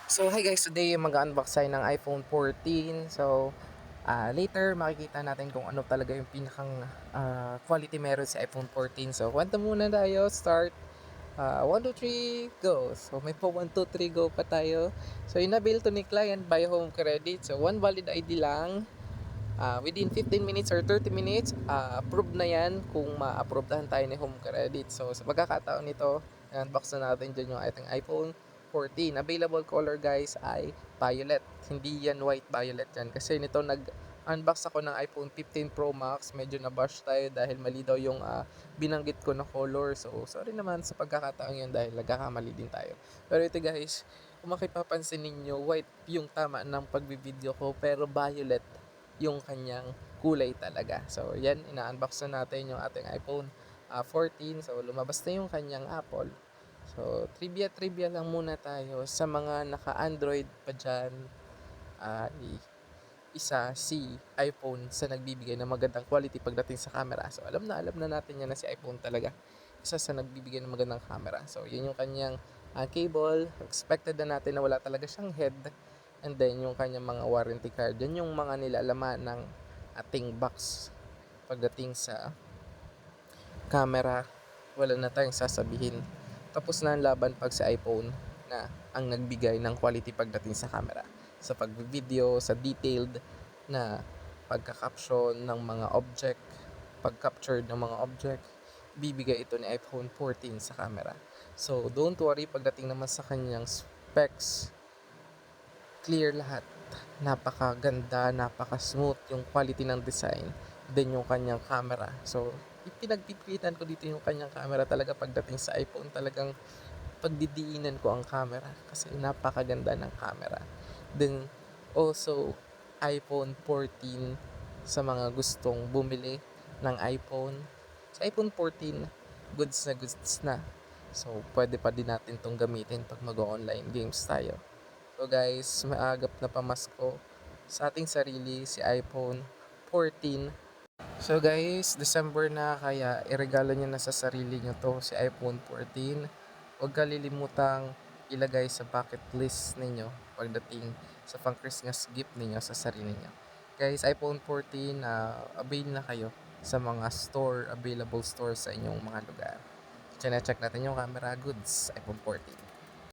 So hi guys, today mag-unbox tayo ng iPhone 14. So later makikita natin kung ano talaga yung pinakang quality meron sa iPhone 14. So kwento muna tayo, start. 1, 2, 3, go! So may po 1, 2, 3, go pa tayo. So inabil to ni client by home credit. So one valid ID lang. Within 15 minutes or 30 minutes, approve na yan kung ma-approvedahan tayo ni home credit. So sa pagkakataon nito, unbox na natin dyan yung ating iPhone 14. Available color guys ay violet. Hindi yan white, violet yan. Kasi nito nag-unbox ako ng iPhone 15 Pro Max. Medyo na-bash tayo dahil mali daw yung binanggit ko na color. So sorry naman sa pagkakataon yun dahil nagkakamali din tayo. Pero ito guys, kung makipapansin ninyo, white yung tama ng pagbibideo ko pero violet yung kanyang kulay talaga. So, yan, ina-unbox na natin yung ating iPhone 14. So, lumabas na yung kanyang Apple. So, trivia lang muna tayo sa mga naka-Android pa dyan. Isa si iPhone sa nagbibigay ng magandang quality pagdating sa camera. So, alam na natin yan na si iPhone talaga. Isa sa nagbibigay ng magandang camera. So, yun yung kanyang cable. Expected na natin na wala talaga siyang head. And then, yung kanyang mga warranty card. Yan yung mga nilalaman ng ating box pagdating sa camera. Wala na tayong sasabihin. Tapos na ang laban pag sa iPhone na ang nagbigay ng quality pagdating sa camera. Sa pag-video, sa detailed na pagka-caption ng mga object, pag-capture ng mga object, bibigay ito ni iPhone 14 sa camera. So, don't worry pagdating naman sa kanyang specs, clear lahat. Napakaganda, napaka-smooth yung quality ng design. Then yung kanyang camera. So, pinagpipilitan ko dito yung kanyang camera talaga pagdating sa iPhone. Talagang pagdidiinan ko ang camera kasi napakaganda ng camera. Then, also, iPhone 14 sa mga gustong bumili ng iPhone. Sa iPhone 14, goods na. So, pwede pa din natin itong gamitin pag mag-online games tayo. So guys, maagap na pamasko sa ating sarili si iPhone 14. So guys, December na kaya iregalo nyo na sa sarili nyo to si iPhone 14. Huwag kalilimutang ilagay sa bucket list ninyo pagdating sa pang Christmas gift ninyo sa sarili nyo. Guys, iPhone 14, avail na kayo sa mga available store sa inyong mga lugar. Check natin yung camera goods, iPhone 14.